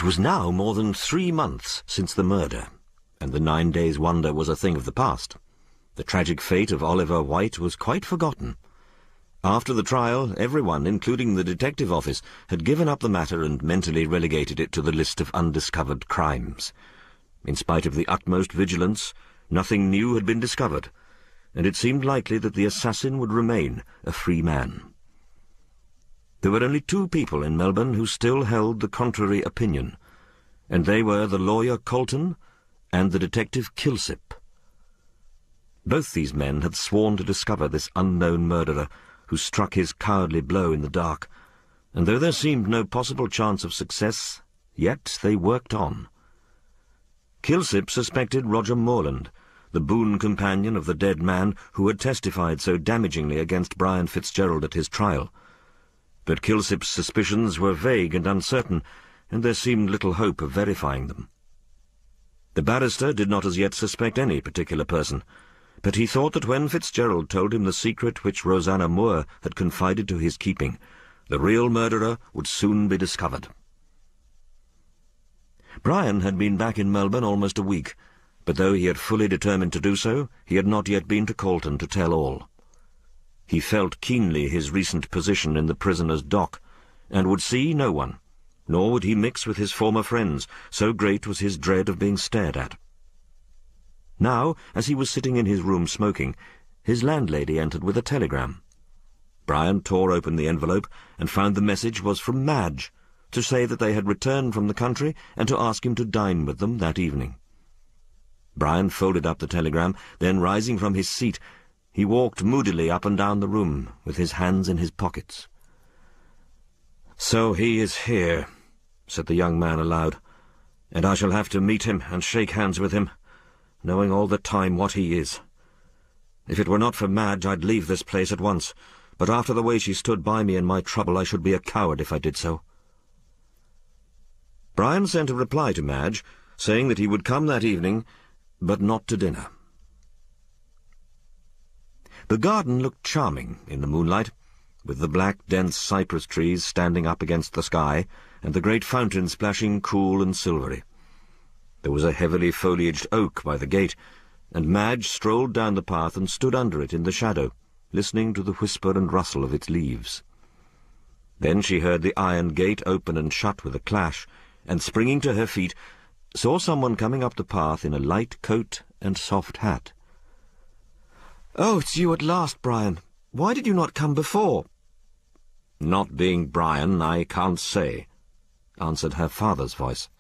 was now more than 3 months since the murder, and the 9 days' wonder was a thing of the past. The tragic fate of Oliver White was quite forgotten. After the trial, everyone, including the detective office, had given up the matter and mentally relegated it to the list of undiscovered crimes. In spite of the utmost vigilance, nothing new had been discovered, and it seemed likely that the assassin would remain a free man. There were only 2 people in Melbourne who still held the contrary opinion, and they were the lawyer Colton and the detective Kilsip. Both these men had sworn to discover this unknown murderer who struck his cowardly blow in the dark, and though there seemed no possible chance of success, yet they worked on. Kilsip suspected Roger Morland, the boon companion of the dead man who had testified so damagingly against Brian Fitzgerald at his trial. But Kilsip's suspicions were vague and uncertain, and there seemed little hope of verifying them. The barrister did not as yet suspect any particular person, but he thought that when Fitzgerald told him the secret which Rosanna Moore had confided to his keeping, the real murderer would soon be discovered. Brian had been back in Melbourne almost a week, but though he had fully determined to do so, he had not yet been to Colton to tell all. He felt keenly his recent position in the prisoner's dock, and would see no one, nor would he mix with his former friends, so great was his dread of being stared at. Now, as he was sitting in his room smoking, his landlady entered with a telegram. Brian tore open the envelope and found the message was from Madge, to say that they had returned from the country and to ask him to dine with them that evening. Brian folded up the telegram, then rising from his seat, he walked moodily up and down the room, with his hands in his pockets. "So he is here," said the young man aloud, "and I shall have to meet him and shake hands with him, knowing all the time what he is. If it were not for Madge, I'd leave this place at once, but after the way she stood by me in my trouble, I should be a coward if I did so." Brian sent a reply to Madge, saying that he would come that evening, but not to dinner. The garden looked charming in the moonlight, with the black, dense cypress trees standing up against the sky, and the great fountain splashing cool and silvery. There was a heavily foliaged oak by the gate, and Madge strolled down the path and stood under it in the shadow, listening to the whisper and rustle of its leaves. Then she heard the iron gate open and shut with a clash, and springing to her feet, saw someone coming up the path in a light coat and soft hat. "Oh, it's you at last, Brian. Why did you not come before?" "Not being Brian, I can't say," answered her father's voice.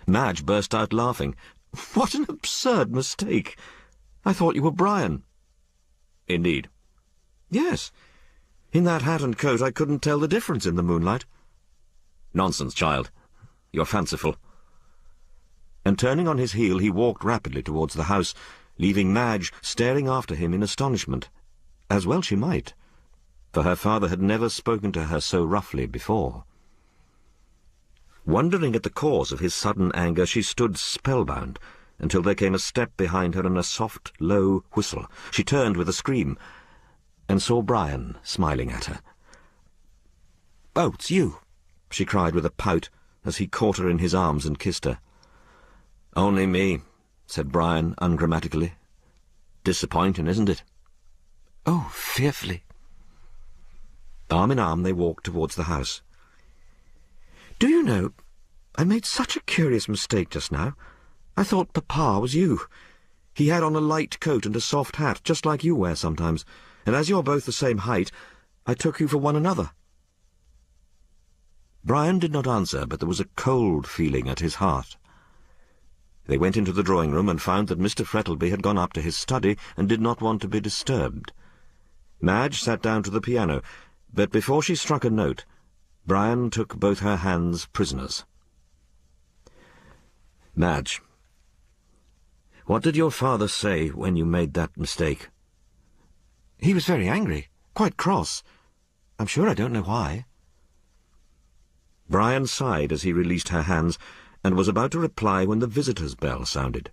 Madge burst out laughing. "What an absurd mistake! I thought you were Brian." "Indeed?" "Yes. In that hat and coat I couldn't tell the difference in the moonlight." "Nonsense, child. You're fanciful." And turning on his heel, he walked rapidly towards the house, leaving Madge staring after him in astonishment, as well she might, for her father had never spoken to her so roughly before. Wondering at the cause of his sudden anger, she stood spellbound, until there came a step behind her and a soft, low whistle. She turned with a scream, and saw Brian smiling at her. "Oh, it's you," she cried with a pout, as he caught her in his arms and kissed her. "Only me," said Brian ungrammatically. "Disappointing, isn't it?" "Oh, fearfully." Arm in arm they walked towards the house. "Do you know, I made such a curious mistake just now. I thought Papa was you. He had on a light coat and a soft hat, just like you wear sometimes, and as you're both the same height, I took you for one another." Brian did not answer, but there was a cold feeling at his heart. They went into the drawing-room and found that Mr. Frettlby had gone up to his study and did not want to be disturbed. Madge sat down to the piano, but before she struck a note, Brian took both her hands prisoners. "Madge, what did your father say when you made that mistake?" "He was very angry, quite cross. I'm sure I don't know why." Brian sighed as he released her hands, and was about to reply when the visitor's bell sounded.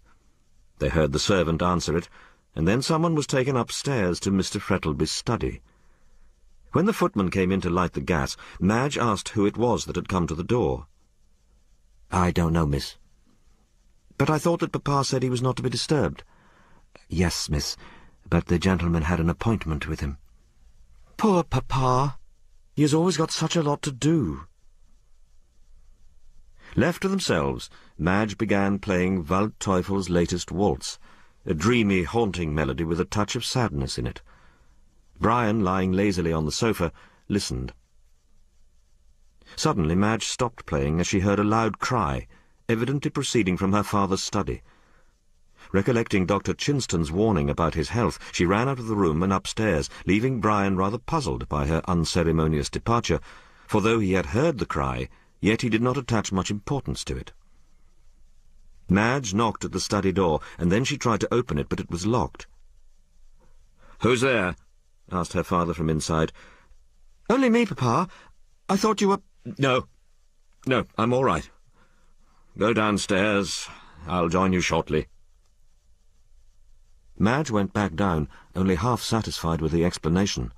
They heard the servant answer it, and then someone was taken upstairs to Mr. Frettlby's study. When the footman came in to light the gas, Madge asked who it was that had come to the door. "I don't know, miss." "But I thought that Papa said he was not to be disturbed." "Yes, miss, but the gentleman had an appointment with him." "Poor Papa! He has always got such a lot to do." Left to themselves, Madge began playing Waldteufel's latest waltz, a dreamy, haunting melody with a touch of sadness in it. Brian, lying lazily on the sofa, listened. Suddenly Madge stopped playing as she heard a loud cry, evidently proceeding from her father's study. Recollecting Dr. Chinston's warning about his health, she ran out of the room and upstairs, leaving Brian rather puzzled by her unceremonious departure, for though he had heard the cry, yet he did not attach much importance to it. Madge knocked at the study door, and then she tried to open it, but it was locked. "Who's there?" asked her father from inside. "Only me, Papa. I thought you were—" No, I'm all right. Go downstairs. I'll join you shortly." Madge went back down, only half satisfied with the explanation.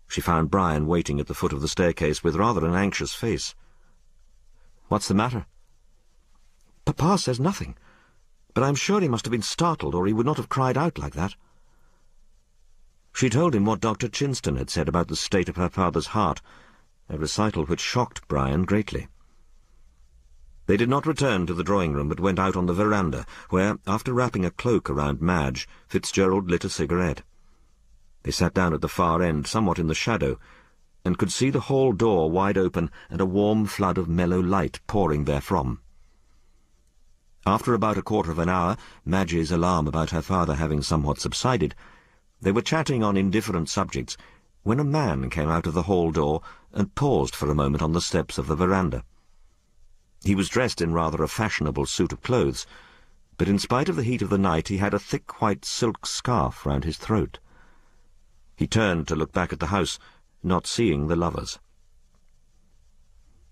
She found Brian waiting at the foot of the staircase with rather an anxious face. "What's the matter?" "Papa says nothing, but I'm sure he must have been startled, or he would not have cried out like that." She told him what Dr. Chinston had said about the state of her father's heart, a recital which shocked Brian greatly. They did not return to the drawing-room, but went out on the veranda, where, after wrapping a cloak around Madge, Fitzgerald lit a cigarette. They sat down at the far end, somewhat in the shadow, and could see the hall door wide open and a warm flood of mellow light pouring therefrom. After about a quarter of an hour, Madge's alarm about her father having somewhat subsided, they were chatting on indifferent subjects, when a man came out of the hall door and paused for a moment on the steps of the veranda. He was dressed in rather a fashionable suit of clothes, but in spite of the heat of the night he had a thick white silk scarf round his throat. He turned to look back at the house, not seeing the lovers.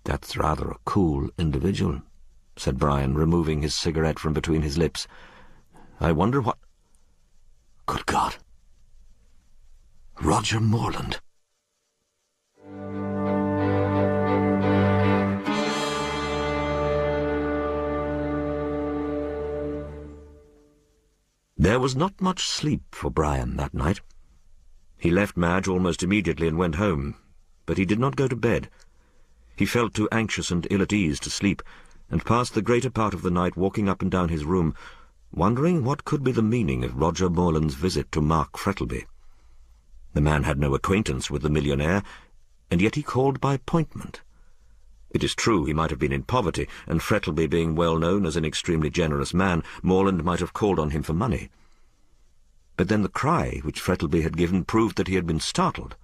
"That's rather a cool individual," said Brian, removing his cigarette from between his lips. "I wonder what— Good God! Roger Morland!" There was not much sleep for Brian that night. He left Madge almost immediately and went home, but he did not go to bed. He felt too anxious and ill at ease to sleep, and passed the greater part of the night walking up and down his room, wondering what could be the meaning of Roger Morland's visit to Mark Frettlby. The man had no acquaintance with the millionaire, and yet he called by appointment. It is true he might have been in poverty, and Frettlby being well known as an extremely generous man, Morland might have called on him for money. But then the cry which Frettlby had given proved that he had been startled.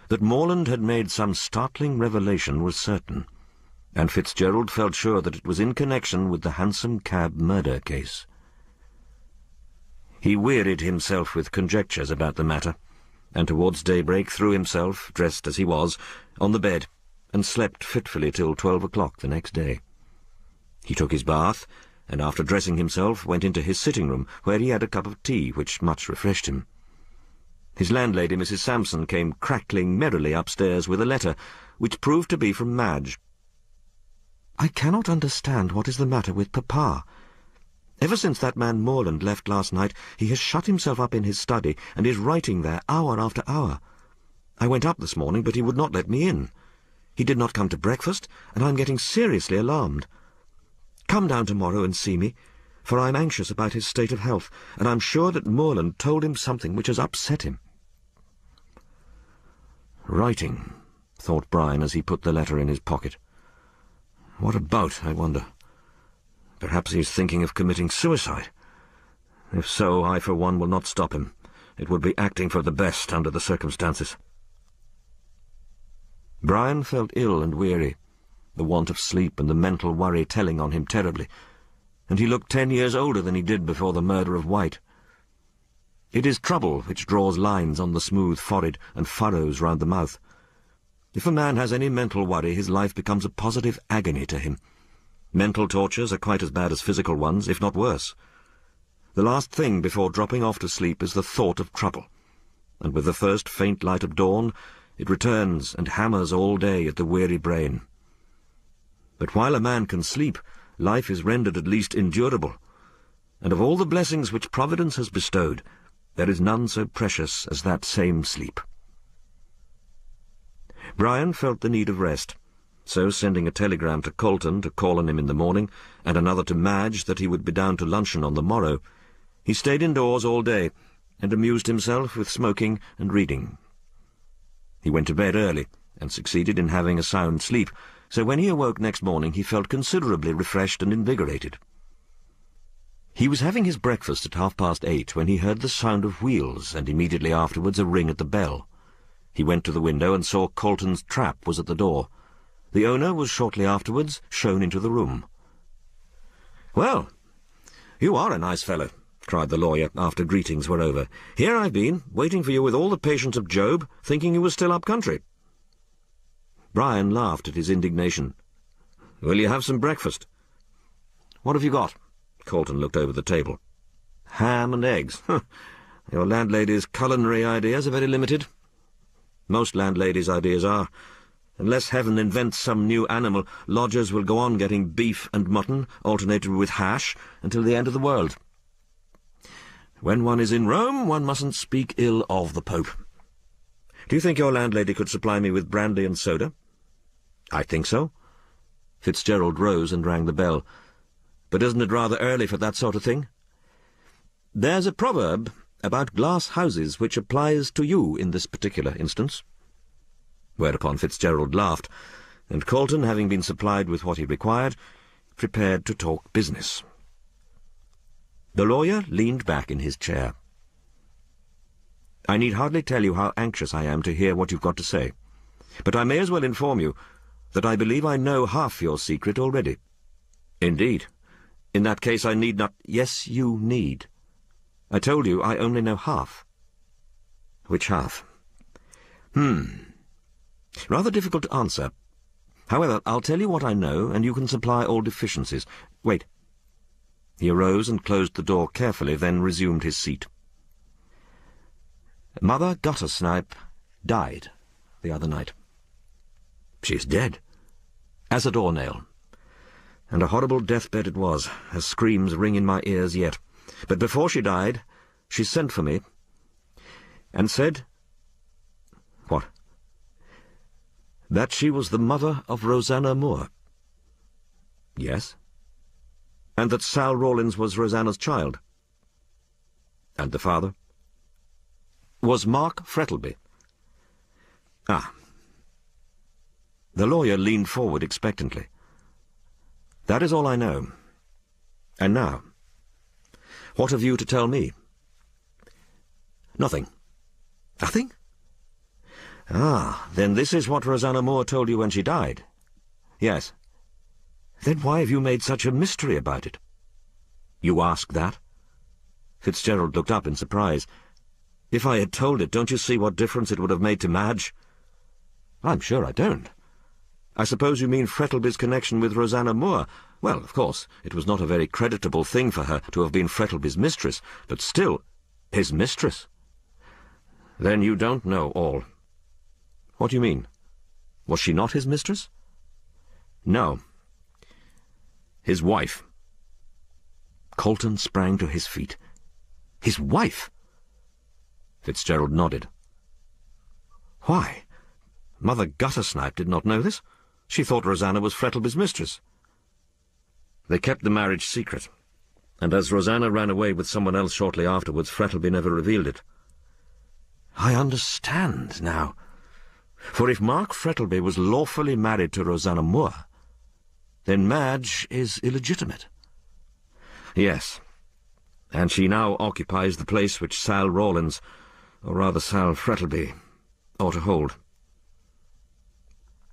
That Morland had made some startling revelation was certain, and Fitzgerald felt sure that it was in connection with the hansom cab murder case. He wearied himself with conjectures about the matter, and towards daybreak threw himself, dressed as he was, on the bed, and slept fitfully till 12 o'clock the next day. He took his bath, and after dressing himself went into his sitting-room, where he had a cup of tea, which much refreshed him. His landlady, Mrs. Sampson, came crackling merrily upstairs with a letter, which proved to be from Madge. "I cannot understand what is the matter with Papa. Ever since that man Morland left last night, he has shut himself up in his study, and is writing there hour after hour. I went up this morning, but he would not let me in. He did not come to breakfast, and I am getting seriously alarmed. Come down tomorrow and see me, for I am anxious about his state of health, and I am sure that Morland told him something which has upset him." Writing, thought Brian as he put the letter in his pocket. What about, I wonder? Perhaps he is thinking of committing suicide. If so, I for one will not stop him. It would be acting for the best under the circumstances. Brian felt ill and weary, the want of sleep and the mental worry telling on him terribly, and he looked 10 years older than he did before the murder of White. It is trouble which draws lines on the smooth forehead and furrows round the mouth. If a man has any mental worry, his life becomes a positive agony to him. Mental tortures are quite as bad as physical ones, if not worse. The last thing before dropping off to sleep is the thought of trouble, and with the first faint light of dawn, it returns and hammers all day at the weary brain. But while a man can sleep, life is rendered at least endurable. And of all the blessings which Providence has bestowed, there is none so precious as that same sleep. Brian felt the need of rest, so sending a telegram to Colton to call on him in the morning, and another to Madge that he would be down to luncheon on the morrow, he stayed indoors all day and amused himself with smoking and reading. He went to bed early and succeeded in having a sound sleep, so when he awoke next morning he felt considerably refreshed and invigorated. He was having his breakfast at 8:30 when he heard the sound of wheels, and immediately afterwards a ring at the bell. He went to the window and saw Colton's trap was at the door. The owner was shortly afterwards shown into the room. "Well, you are a nice fellow," cried the lawyer, after greetings were over. "Here I've been, waiting for you with all the patience of Job, thinking you were still up country." Brian laughed at his indignation. "Will you have some breakfast?" "What have you got?" Colton looked over the table. "Ham and eggs. Your landlady's culinary ideas are very limited. Most landladies' ideas are. Unless heaven invents some new animal, lodgers will go on getting beef and mutton, alternated with hash, until the end of the world. When one is in Rome, one mustn't speak ill of the Pope. Do you think your landlady could supply me with brandy and soda?" "I think so." Fitzgerald rose and rang the bell. "But isn't it rather early for that sort of thing?" "There's a proverb about glass houses which applies to you in this particular instance." Whereupon Fitzgerald laughed, and Colton, having been supplied with what he required, prepared to talk business. The lawyer leaned back in his chair. "I need hardly tell you how anxious I am to hear what you've got to say, but I may as well inform you that I believe I know half your secret already." "Indeed. In that case I need not—" "Yes, you need. I told you I only know half." "Which half?" Rather difficult to answer. However, I'll tell you what I know, and you can supply all deficiencies. Wait." He arose and closed the door carefully, then resumed his seat. "Mother Guttersnipe died the other night." "She's dead?" "As a doornail. And a horrible deathbed it was. Her screams ring in my ears yet. But before she died, she sent for me, and said—" "What?" "That she was the mother of Rosanna Moore." "Yes." "And that Sal Rawlins was Rosanna's child." "And the father?" "Was Mark Frettlby." "Ah." The lawyer leaned forward expectantly. "That is all I know. And now, what have you to tell me?" "Nothing." "Nothing? Ah, then this is what Rosanna Moore told you when she died?" "Yes." "Then why have you made such a mystery about it?" "You ask that?" Fitzgerald looked up in surprise. "If I had told it, don't you see what difference it would have made to Madge?" "I'm sure I don't." "I suppose you mean Frettlby's connection with Rosanna Moore. Well, of course, it was not a very creditable thing for her to have been Frettlby's mistress, but still, his mistress." "Then you don't know all." "What do you mean? Was she not his mistress?" "No. His wife." Colton sprang to his feet. "His wife?" Fitzgerald nodded. "Why? Mother Guttersnipe did not know this. She thought Rosanna was Frettlby's mistress." "They kept the marriage secret, and as Rosanna ran away with someone else shortly afterwards, Frettlby never revealed it." "I understand now. For if Mark Frettlby was lawfully married to Rosanna Moore, then Madge is illegitimate." "Yes, and she now occupies the place which Sal Rawlins, or rather Sal Frettlby, ought to hold."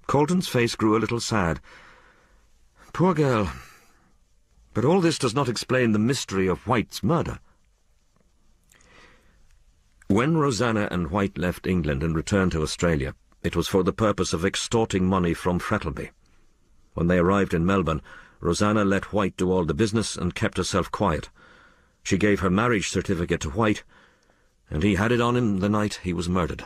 Colton's face grew a little sad. "Poor girl. But all this does not explain the mystery of White's murder." When Rosanna and White left England and returned to Australia, it was for the purpose of extorting money from Frettlby. When they arrived in Melbourne, Rosanna let White do all the business and kept herself quiet. She gave her marriage certificate to White, and he had it on him the night he was murdered.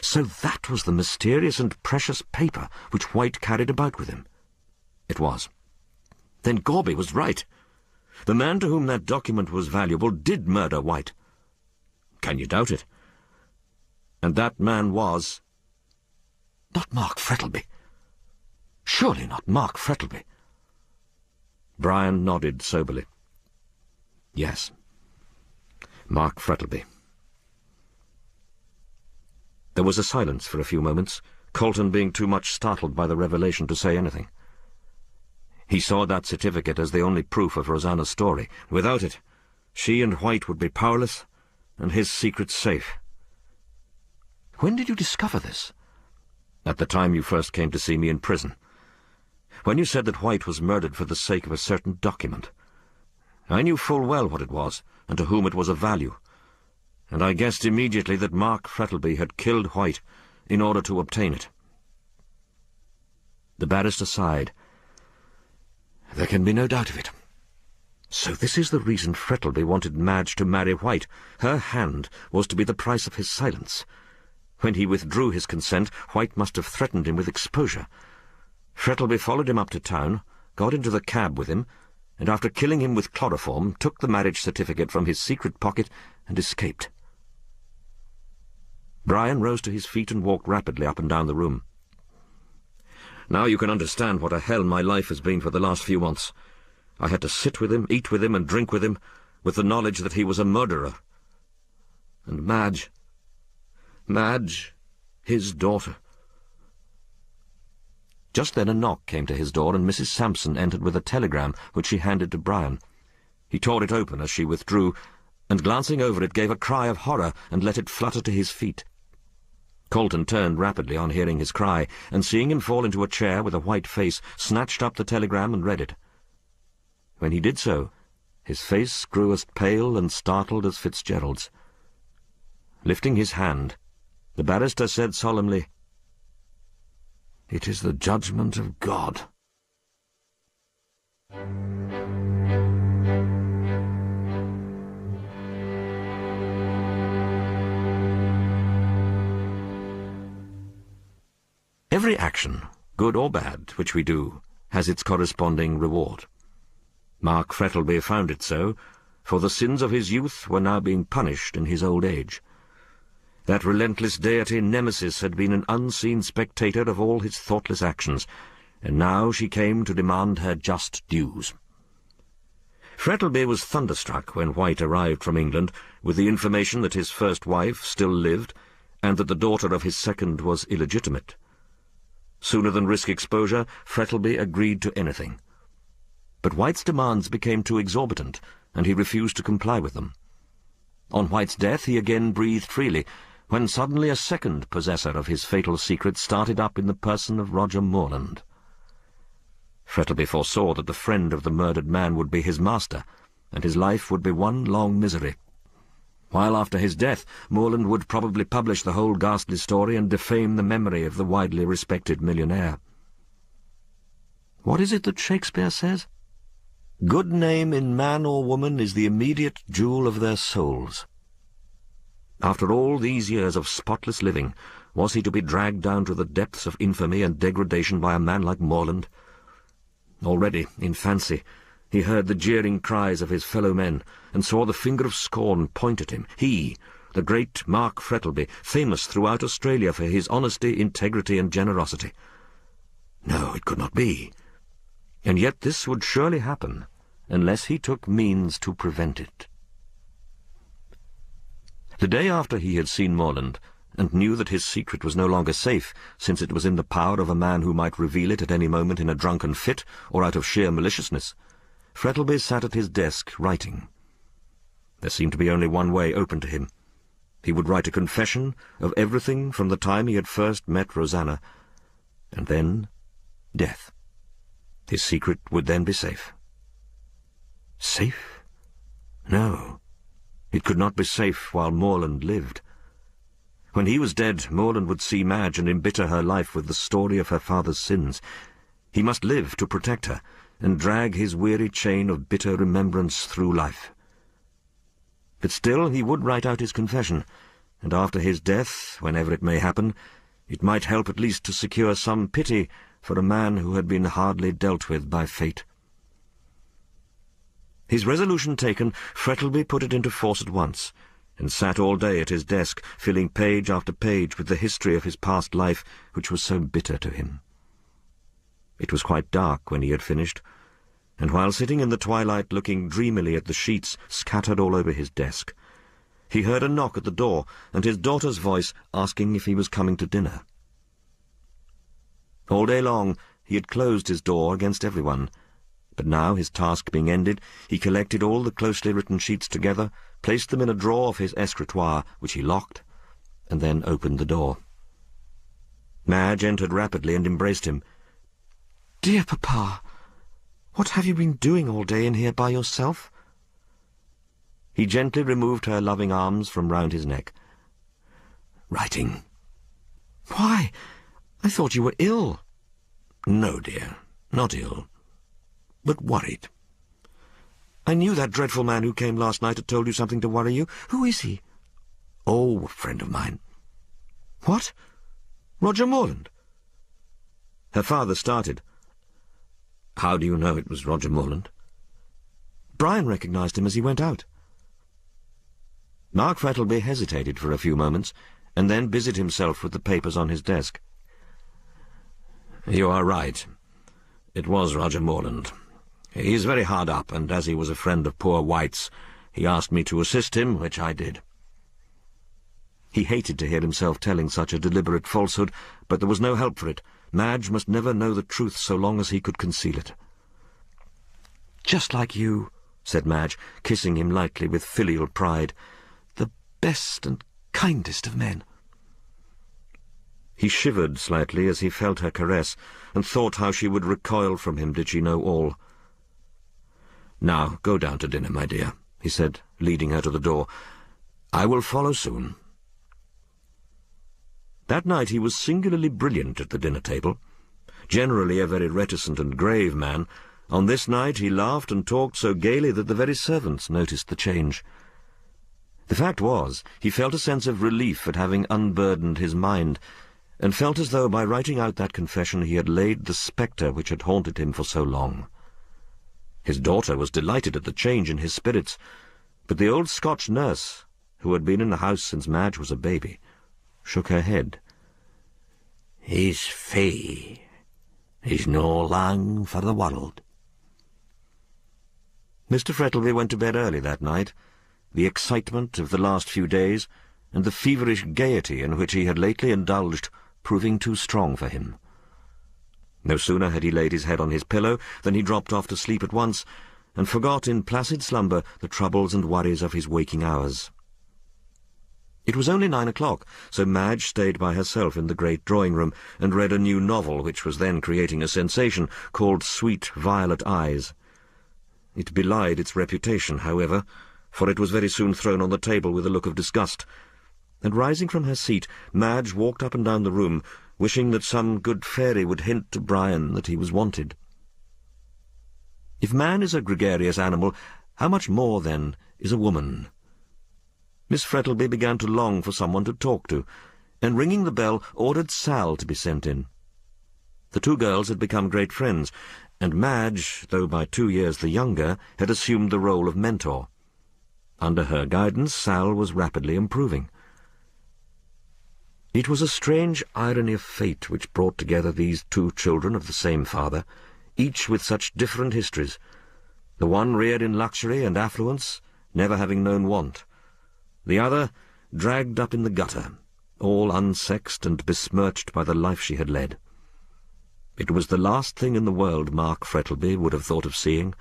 So that was the mysterious and precious paper which White carried about with him. It was. Then Gorby was right. The man to whom that document was valuable did murder White. Can you doubt it? And that man was... Not Mark Frettlby. Surely not Mark Frettlby. Brian nodded soberly. Yes, Mark Frettlby. There was a silence for a few moments, Colton being too much startled by the revelation to say anything. He saw that certificate as the only proof of Rosanna's story. Without it, she and White would be powerless, and his secret safe. When did you discover this? At the time you first came to see me in prison. When you said that White was murdered for the sake of a certain document. I knew full well what it was, and to whom it was of value, and I guessed immediately that Mark Frettlby had killed White in order to obtain it. The barrister sighed. There can be no doubt of it. So this is the reason Frettlby wanted Madge to marry White. Her hand was to be the price of his silence. When he withdrew his consent, White must have threatened him with exposure. Frettlby followed him up to town, got into the cab with him, and after killing him with chloroform, took the marriage certificate from his secret pocket and escaped. Brian rose to his feet and walked rapidly up and down the room. Now you can understand what a hell my life has been for the last few months. I had to sit with him, eat with him, and drink with him, with the knowledge that he was a murderer. And Madge, his daughter. Just then a knock came to his door, and Mrs. Sampson entered with a telegram, which she handed to Brian. He tore it open as she withdrew, and glancing over it gave a cry of horror and let it flutter to his feet. Colton turned rapidly on hearing his cry, and seeing him fall into a chair with a white face, snatched up the telegram and read it. When he did so, his face grew as pale and startled as Fitzgerald's. Lifting his hand, the barrister said solemnly, "It is the judgment of God." Every action, good or bad, which we do, has its corresponding reward. Mark Frettlby found it so, for the sins of his youth were now being punished in his old age. That relentless deity Nemesis had been an unseen spectator of all his thoughtless actions, and now she came to demand her just dues. Frettlby was thunderstruck when White arrived from England with the information that his first wife still lived, and that the daughter of his second was illegitimate. Sooner than risk exposure, Frettlby agreed to anything. But White's demands became too exorbitant, and he refused to comply with them. On White's death he again breathed freely, when suddenly a second possessor of his fatal secret started up in the person of Roger Morland. Frettlby foresaw that the friend of the murdered man would be his master, and his life would be one long misery, while after his death Morland would probably publish the whole ghastly story and defame the memory of the widely respected millionaire. What is it that Shakespeare says? Good name in man or woman is the immediate jewel of their souls. After all these years of spotless living, was he to be dragged down to the depths of infamy and degradation by a man like Morland? Already, in fancy, he heard the jeering cries of his fellow men, and saw the finger of scorn point at him. He, the great Mark Frettlby, famous throughout Australia for his honesty, integrity, and generosity. No, it could not be. And yet this would surely happen, unless he took means to prevent it. The day after he had seen Morland, and knew that his secret was no longer safe, since it was in the power of a man who might reveal it at any moment in a drunken fit, or out of sheer maliciousness, Frettlby sat at his desk writing. There seemed to be only one way open to him. He would write a confession of everything from the time he had first met Rosanna, and then death. His secret would then be safe. Safe? No, it could not be safe while Morland lived. When he was dead, Morland would see Madge and embitter her life with the story of her father's sins. He must live to protect her, and drag his weary chain of bitter remembrance through life. But still he would write out his confession, and after his death, whenever it may happen, it might help at least to secure some pity for a man who had been hardly dealt with by fate. His resolution taken, Frettlby put it into force at once, and sat all day at his desk, filling page after page with the history of his past life, which was so bitter to him. It was quite dark when he had finished, and while sitting in the twilight looking dreamily at the sheets scattered all over his desk, he heard a knock at the door and his daughter's voice asking if he was coming to dinner. All day long he had closed his door against everyone, but now, his task being ended, he collected all the closely written sheets together, placed them in a drawer of his escritoire, which he locked, and then opened the door. Madge entered rapidly and embraced him. "Dear Papa, what have you been doing all day in here by yourself?" He gently removed her loving arms from round his neck. "Writing." "Why? I thought you were ill." "No, dear, not ill, but worried." "I knew that dreadful man who came last night had told you something to worry you. Who is he?" "Oh, a friend of mine." "What? Roger Morland?" Her father started. "How do you know it was Roger Morland?" "Brian recognized him as he went out." Mark Frettlby hesitated for a few moments, and then busied himself with the papers on his desk. "You are right. It was Roger Morland. He's very hard up, and as he was a friend of poor White's, he asked me to assist him, which I did." He hated to hear himself telling such a deliberate falsehood, but there was no help for it. Madge must never know the truth so long as he could conceal it. "Just like you," said Madge, kissing him lightly with filial pride. "The best and kindest of men." He shivered slightly as he felt her caress, and thought how she would recoil from him did she know all. "Now, go down to dinner, my dear," he said, leading her to the door. "I will follow soon." That night he was singularly brilliant at the dinner-table. Generally a very reticent and grave man, on this night he laughed and talked so gaily that the very servants noticed the change. The fact was, he felt a sense of relief at having unburdened his mind, and felt as though by writing out that confession he had laid the spectre which had haunted him for so long. His daughter was delighted at the change in his spirits, but the old Scotch nurse, who had been in the house since Madge was a baby, shook her head. "He's fey. He's no lang for the world." Mr. Frettlby went to bed early that night. The excitement of the last few days, and the feverish gaiety in which he had lately indulged, proving too strong for him. No sooner had he laid his head on his pillow than he dropped off to sleep at once, and forgot in placid slumber the troubles and worries of his waking hours. It was only 9 o'clock, so Madge stayed by herself in the great drawing-room and read a new novel which was then creating a sensation, called Sweet Violet Eyes. It belied its reputation, however, for it was very soon thrown on the table with a look of disgust, and rising from her seat, Madge walked up and down the room, wishing that some good fairy would hint to Brian that he was wanted. If man is a gregarious animal, how much more, then, is a woman? Miss Frettlby began to long for someone to talk to, and ringing the bell, ordered Sal to be sent in. The two girls had become great friends, and Madge, though by 2 years the younger, had assumed the role of mentor. Under her guidance, Sal was rapidly improving. It was a strange irony of fate which brought together these two children of the same father, each with such different histories, the one reared in luxury and affluence, never having known want, the other dragged up in the gutter, all unsexed and besmirched by the life she had led. It was the last thing in the world Mark Frettlby would have thought of seeing,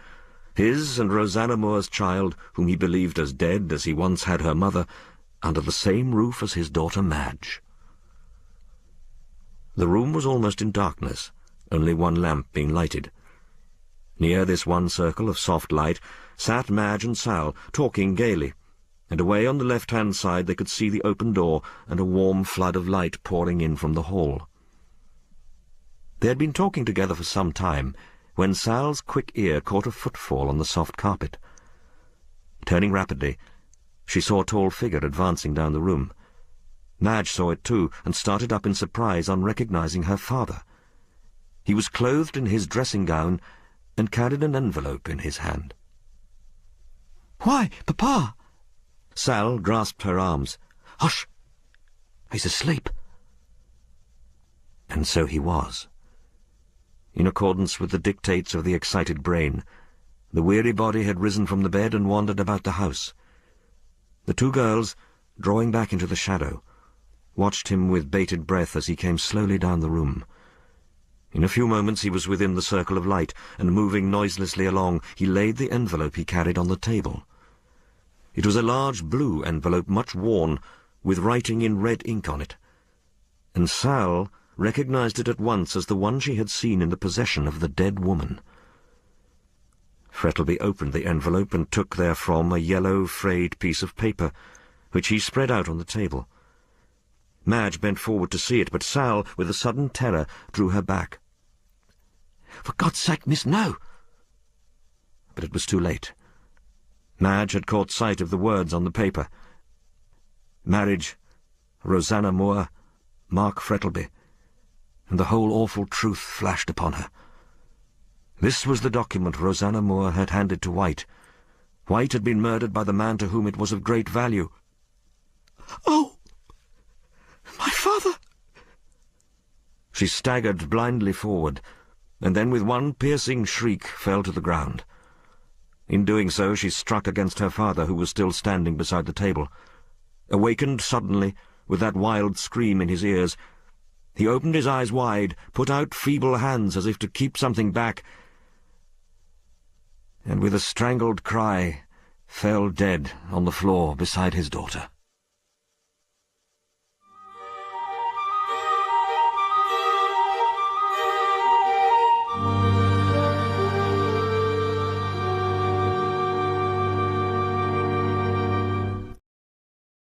his and Rosanna Moore's child, whom he believed as dead as he once had her mother, under the same roof as his daughter Madge. The room was almost in darkness, only one lamp being lighted. Near this one circle of soft light sat Madge and Sal, talking gaily, and away on the left-hand side they could see the open door and a warm flood of light pouring in from the hall. They had been talking together for some time, when Sal's quick ear caught a footfall on the soft carpet. Turning rapidly, she saw a tall figure advancing down the room. Madge saw it too, and started up in surprise on recognizing her father. He was clothed in his dressing gown and carried an envelope in his hand. "Why, Papa?" Sal grasped her arms. "Hush! He's asleep." And so he was. In accordance with the dictates of the excited brain, the weary body had risen from the bed and wandered about the house. The two girls, drawing back into the shadow, watched him with bated breath as he came slowly down the room. In a few moments he was within the circle of light, and moving noiselessly along, he laid the envelope he carried on the table. It was a large blue envelope, much worn, with writing in red ink on it, and Sal recognized it at once as the one she had seen in the possession of the dead woman. Frettleby opened the envelope and took therefrom a yellow, frayed piece of paper, which he spread out on the table. Madge bent forward to see it, but Sal, with a sudden terror, drew her back. "For God's sake, miss, no!" But it was too late. Madge had caught sight of the words on the paper. Marriage, Rosanna Moore, Mark Frettleby, and the whole awful truth flashed upon her. This was the document Rosanna Moore had handed to White. White had been murdered by the man to whom it was of great value. "Oh, my father!" She staggered blindly forward, and then with one piercing shriek fell to the ground. In doing so she struck against her father, who was still standing beside the table. Awakened suddenly, with that wild scream in his ears, he opened his eyes wide, put out feeble hands as if to keep something back, and with a strangled cry fell dead on the floor beside his daughter.